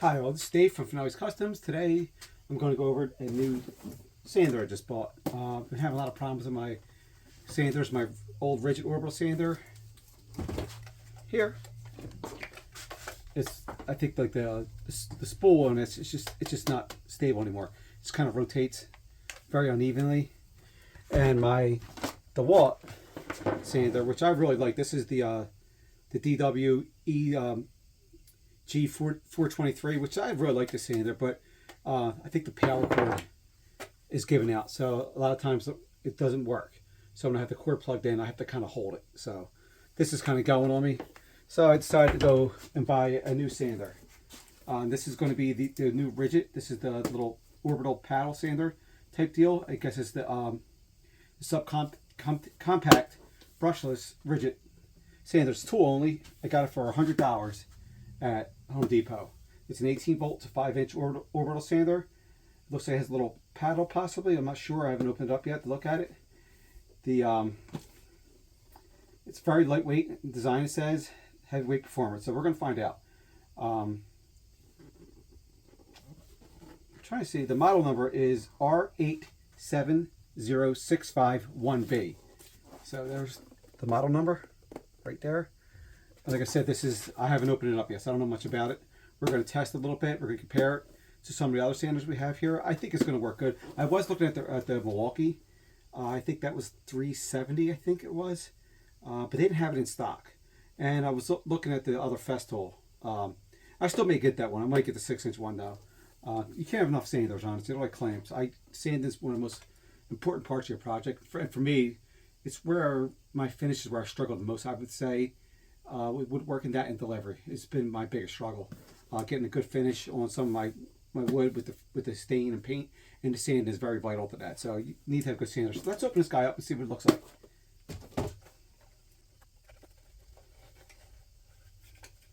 Hi all, this is Dave from Finelli's Customs. Today I'm going to go over a new sander I just bought. I've been having a lot of problems with my sanders, my old Ridgid orbital sander. Here, it's I think like the spool on it, it's just not stable anymore. It just kind of rotates very unevenly. And my DeWalt sander, which I really like, this is the DWE G423, which I really like the sander, but I think the power cord is giving out, so a lot of times it doesn't work. So when I have the cord plugged in, I have to kind of hold it. So this is kind of going on me. So I decided to go and buy a new sander. This is going to be the new Ridgid. This is the little orbital paddle sander type deal. I guess it's the compact brushless Ridgid sander. It's tool only. I got it for $100 at Home Depot. It's an 18 volt to 5-inch orbital sander. It looks like it has a little paddle possibly. I'm not sure. I haven't opened it up yet to look at it. It's very lightweight design, it says. Heavyweight performance. So we're going to find out. I'm trying to see. The model number is R870651B. So there's the model number right there. Like I said, I haven't opened it up yet, so I don't know much about it. We're going to test it a little bit. We're going to compare it to some of the other sanders we have here. I think it's going to work good. I was looking at the Milwaukee. I think that was $370, I think it was. But they didn't have it in stock. And I was looking at the other Festool. I still may get that one. I might get the 6-inch one, though. You can't have enough sanders, honestly. They're like clamps. Sand is one of the most important parts of your project. For me, it's where my finish is where I struggle the most, I would say. With woodworking, that and delivery, it's been my biggest struggle. Getting a good finish on some of my wood with the stain and paint, and the sand is very vital to that. So you need to have good sanders. So let's open this guy up and see what it looks like.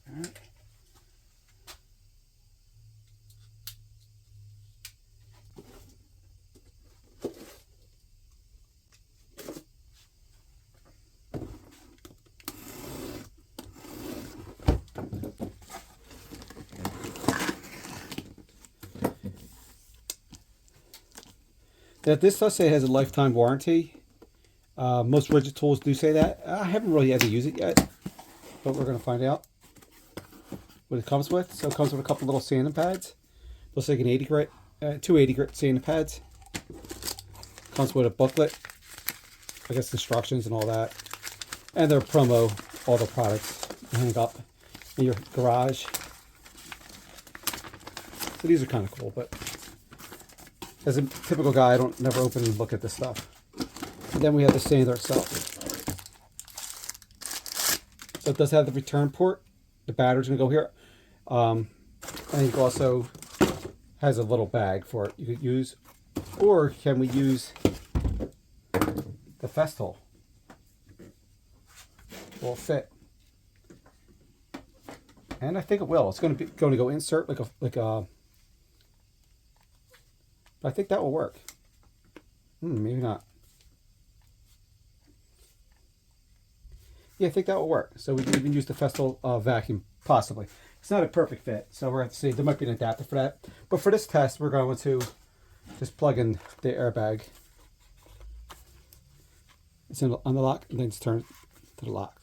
All right. That this does say it has a lifetime warranty. Most Ridgid tools do say that. I haven't really had to use it yet, but we're going to find out what it comes with. So it comes with a couple little sanding pads. Looks like an 80 grit, 280 grit sanding pads. Comes with a booklet, I guess instructions and all that. And they're promo all the products you hang up in your garage. So these are kind of cool, but as a typical guy, I don't never open and look at this stuff. And then we have the sander itself. So it does have the return port. The battery's gonna go here. And it also has a little bag for it you could use. Or can we use the Festool? Will fit. And I think it will. It's going to go insert like a. I think that will work. Maybe not. Yeah, I think that will work. So we can even use the Festool vacuum, possibly. It's not a perfect fit, so we're going to have to see. There might be an adapter for that. But for this test, we're going to just plug in the airbag. It's on the lock, and then it's turned to the lock.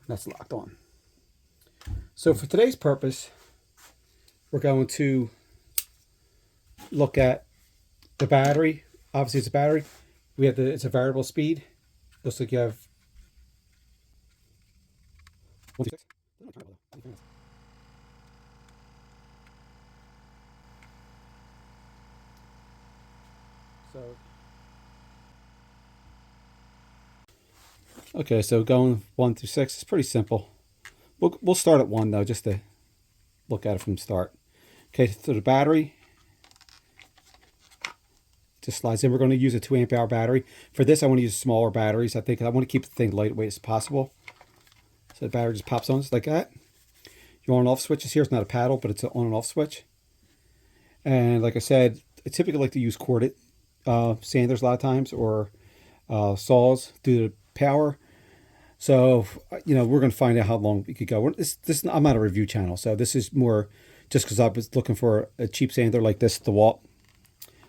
That's locked on. So for today's purpose, we're going to look at the battery. Obviously, it's a battery. It's a variable speed. Looks like you have 126. Okay, so going 1 through 6 is pretty simple. We'll start at 1 though, just to look at it from the start. Okay, so the battery just slides in. We're going to use a 2 amp hour battery. For this, I want to use smaller batteries. I think I want to keep the thing lightweight as possible. So the battery just pops on just like that. Your on and off switches here. It's not a paddle, but it's an on and off switch. And like I said, I typically like to use corded sanders a lot of times, or saws due to power. So, we're going to find out how long we could go. I'm not a review channel, so this is more just because I was looking for a cheap sander like this, the Walt,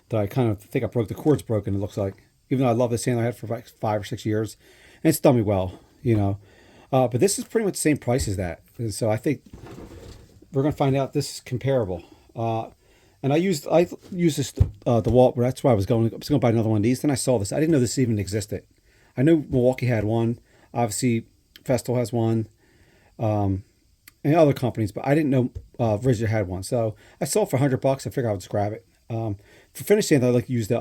that I kind of think I broke. The cord's broken, it looks like. Even though I love this sander I had for like 5 or 6 years. And it's done me well, you know. But this is pretty much the same price as that. And so I think we're going to find out this is comparable. And I used this the Walt, but that's why I was going to buy another one of these. Then I saw this. I didn't know this even existed. I knew Milwaukee had one. Obviously, Festool has one. And other companies, but I didn't know Ridgid had one. So I saw it for $100. I figured I would just grab it. For finish sand, I like to use the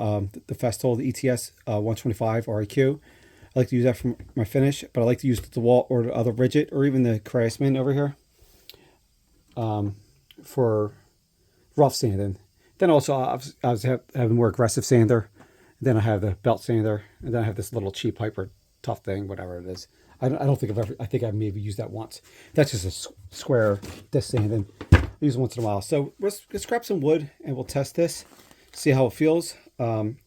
Festool, the ETS 125 REQ. I like to use that for my finish, but I like to use the Walt or the other Ridgid or even the Craftsman over here for rough sanding. Then also I was having more aggressive sander. Then I have the belt sander, and then I have this little cheap Hyper Tough thing, whatever it is. I don't think I've ever. I think I've maybe used that once. That's just a square disc sanding. I use it once in a while. So let's grab some wood and we'll test this, see how it feels. I'm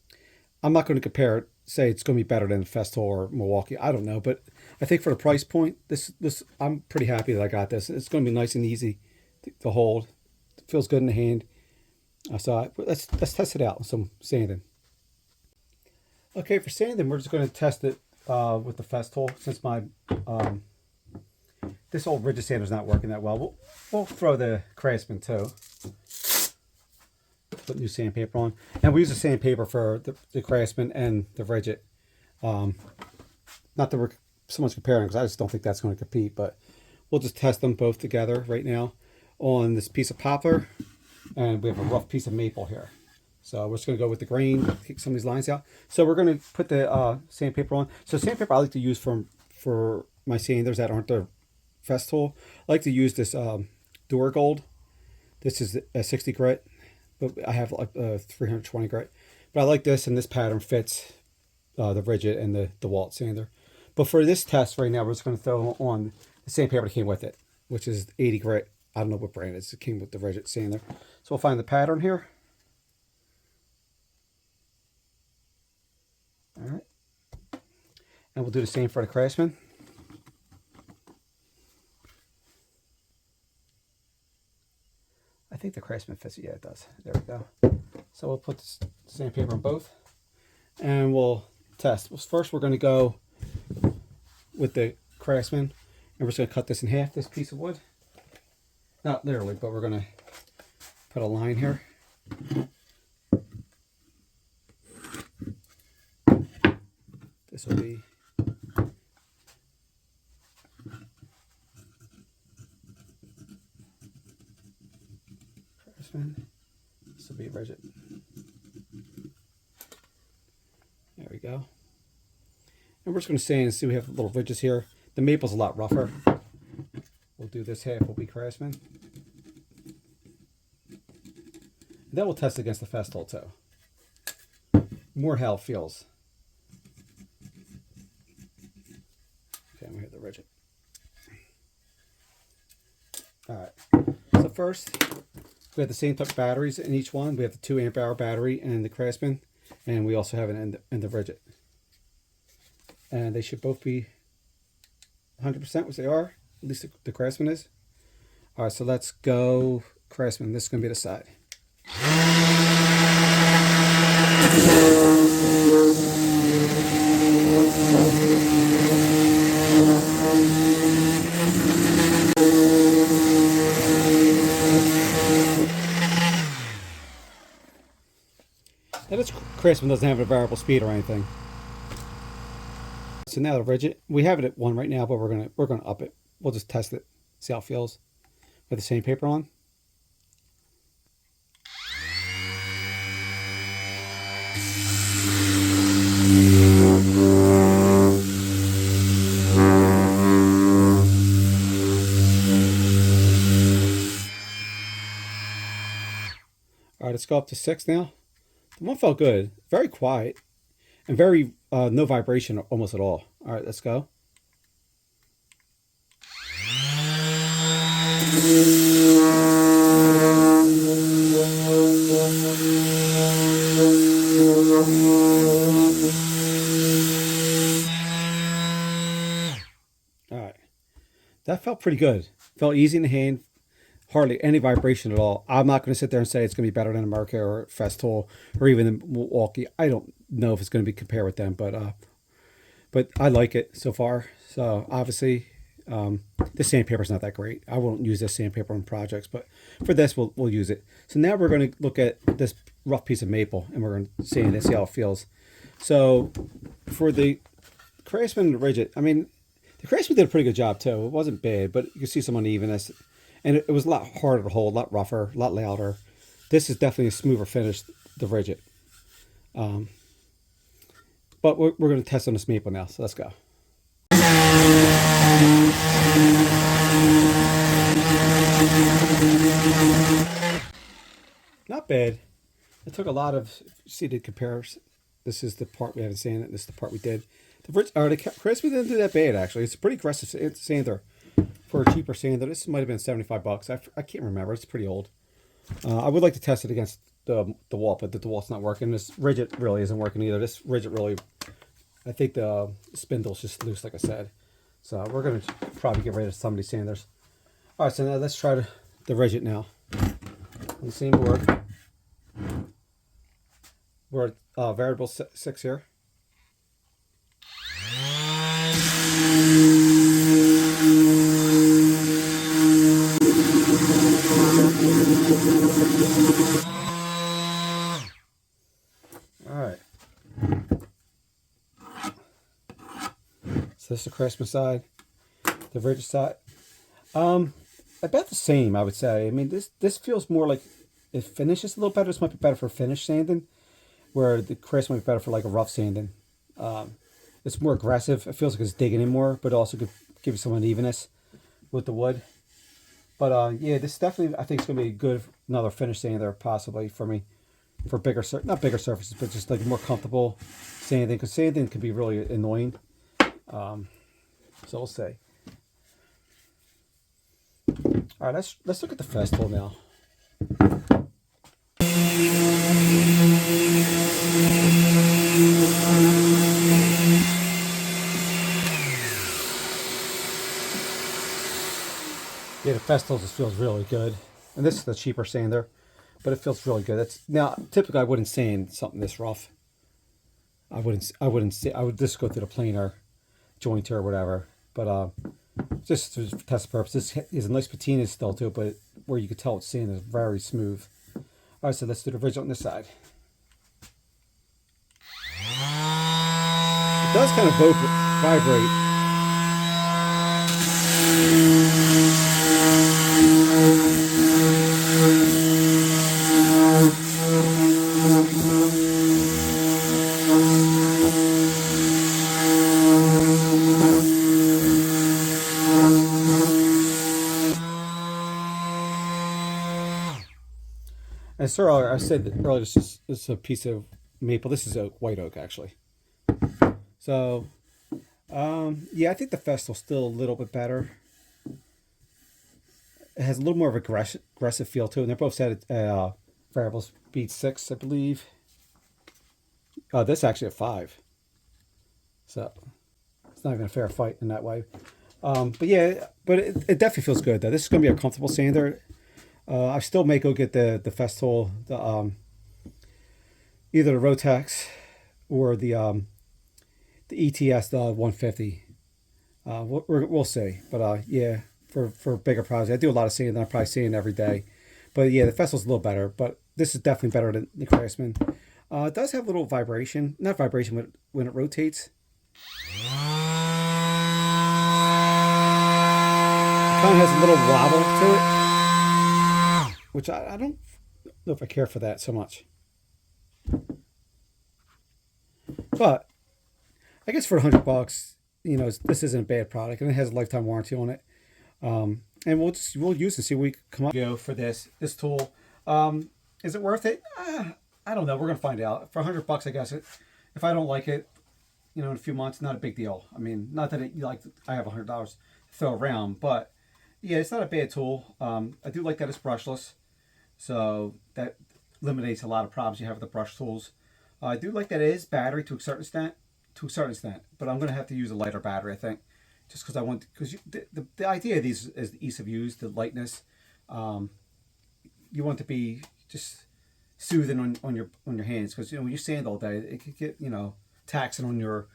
not going to compare it. Say it's going to be better than Festool or Milwaukee. I don't know, but I think for the price point, this I'm pretty happy that I got this. It's going to be nice and easy to hold. It feels good in the hand. So let's test it out with some sanding. Okay, for sanding, we're just going to test it with the Festool since my this old Ridgid sander is not working that well. We'll throw the Craftsman too. Put new sandpaper on, and we use the sandpaper for the Craftsman and the Ridgid. Not that we're so much comparing, because I just don't think that's going to compete, but we'll just test them both together right now on this piece of poplar, and we have a rough piece of maple here. So we're just going to go with the grain, kick some of these lines out. So we're going to put the sandpaper on. So sandpaper I like to use for my sanders that aren't the Festool. I like to use this Duragold. This is a 60 grit, but I have like 320 grit. But I like this, and this pattern fits the Ridgid and the Walt sander. But for this test right now, we're just going to throw on the sandpaper that came with it, which is 80 grit. I don't know what brand it is. It came with the Ridgid sander. So we'll find the pattern here. All right, and we'll do the same for the Craftsman. I think the Craftsman fits it. Yeah, it does. There we go. So we'll put the sandpaper on both, and we'll test. Well, first, we're going to go with the Craftsman, and we're just going to cut this in half. This piece of wood, not literally, but we're going to put a line here. This will be Craftsman. This will be Ridgid. There we go. And we're just going to sand and see we have little ridges here. The maple's a lot rougher. We'll do this half will be Craftsman. And then we'll test against the Festool too. More how it feels. Okay, we hit the Ridgid. Alright, so first we have the same type of batteries in each one. We have the 2 amp hour battery and the Craftsman, and we also have it in the Ridgid. And they should both be 100%, which they are. At least the Craftsman is. Alright, so let's go Craftsman. This is going to be the side. Now this Craftsman doesn't have a variable speed or anything. So now the Ridgid, we have it at 1 right now, but we're gonna up it. We'll just test it, see how it feels with the sandpaper on. All right, let's go up to 6 now. The one felt good, very quiet, and very no vibration almost at all. All right, let's go. All right, that felt pretty good. Felt easy in the hand, hardly any vibration at all. I'm not going to sit there and say it's going to be better than America or Festool or even Milwaukee. I don't know if it's going to be compared with them, but I like it so far. So obviously, this sandpaper is not that great. I won't use this sandpaper on projects, but for this, we'll use it. So now we're going to look at this rough piece of maple, and we're going to see how it feels. So for the Craftsman and the Ridgid, I mean, the Craftsman did a pretty good job too. It wasn't bad, but you can see some unevenness, and it was a lot harder to hold, a lot rougher, a lot louder. This is definitely a smoother finish, the Ridgid. But we're going to test on this maple now, so let's go. Not bad. It took a lot of seated compares. This is the part we haven't sanded. This is the part we did. The Crispy didn't do that bad, actually. It's a pretty aggressive sander for a cheaper sander. This might have been $75. I can't remember. It's pretty old. I would like to test it against the wall, but the DeWalt's not working. This Ridgid really isn't working either. This Ridgid really, I think the spindle's just loose, like I said. So we're going to probably get rid of some of these sanders. All right, so now let's try the Ridgid now. On the same board. We're at variable 6 here. All right. So this is the Craftsman side, the Ridgid side. About the same, I would say. I mean, this feels more like it finishes a little better. This might be better for finish sanding, where the Craftsman might be better for like a rough sanding. It's more aggressive. It feels like it's digging in more, but also could give you some unevenness with the wood. But yeah, this definitely, I think it's going to be good, another finish sander possibly for me, for bigger, not bigger surfaces, but just like more comfortable sanding, because sanding can be really annoying. So we'll see. All right, let's look at the Festool now. Yeah, the Festool just feels really good, and this is the cheaper sander, but it feels really good. Now typically I wouldn't sand something this rough. I would just go through the planer jointer or whatever. But just for test purposes, this is a nice patina still to it, but where you can tell it's sand is very smooth. All right, so let's do the Ridgid on this side. It does kind of vibrate. And so earlier, I said that earlier, this is a piece of maple. This is a white oak, actually. So, yeah, I think the Festool's still a little bit better. It has a little more of an aggressive feel to it. And they're both set at variable speed 6, I believe. This is actually at 5. So, it's not even a fair fight in that way. But yeah, but it definitely feels good, though. This is going to be a comfortable sander. I still may go get the Festool, either the Rotex or the ETS, the 150. We'll see. But yeah, for bigger projects, I do a lot of sanding. I'm probably sanding every day. But yeah, the Festool's a little better. But this is definitely better than the Craftsman. It does have a little vibration, not vibration, but when it rotates. It kind of has a little wobble to it, which I don't know if I care for that so much. But I guess for $100, you know, this isn't a bad product, and it has a lifetime warranty on it. And we'll use it, see what we can come up go for this tool. Is it worth it? I don't know. We're gonna find out. For $100, I guess if I don't like it, you know, in a few months, not a big deal. I mean, not that I have $100 to throw around, but yeah, it's not a bad tool. I do like that it's brushless, so that eliminates a lot of problems you have with the brush tools. I do like that it is battery to a certain extent, but I'm going to have to use a lighter battery, I think, just because the idea of these is the ease of use, the lightness. You want it to be just soothing on your hands, because when you sand all day, it could get taxing on your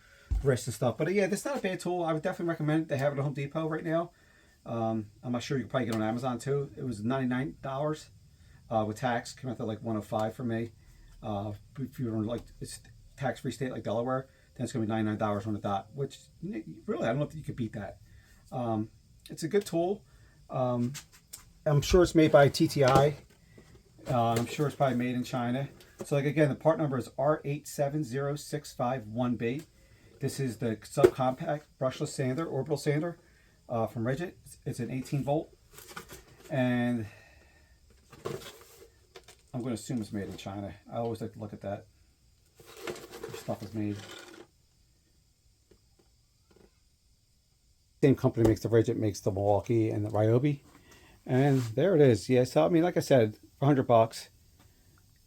wrist and stuff. But yeah, this is not a bad tool. I would definitely recommend it. They have it at Home Depot right now. I'm not sure, you can probably get it on Amazon too. It was $99 with tax. Came out to like 105 for me. If you're in like it's tax-free state like Delaware, then it's going to be $99 on the dot. Which really, I don't know if you could beat that. It's a good tool. I'm sure it's made by TTI. I'm sure it's probably made in China. So like again, the part number is R870651B. This is the subcompact brushless sander, orbital sander from Ridgid. It's an 18 volt, and I'm going to assume it's made in China. I always like to look at that. This stuff is made. Same company makes the Ridgid, makes the Milwaukee and the Ryobi, and there it is. Yeah, so I mean, like I said, for $100,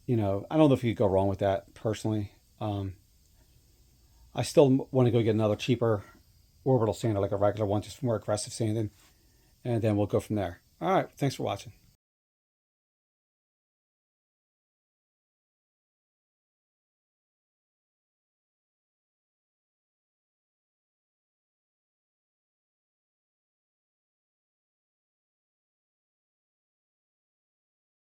I don't know if you could go wrong with that personally. I still want to go get another cheaper orbital sander, like a regular one, just for more aggressive sanding, and then we'll go from there. All right, thanks for watching.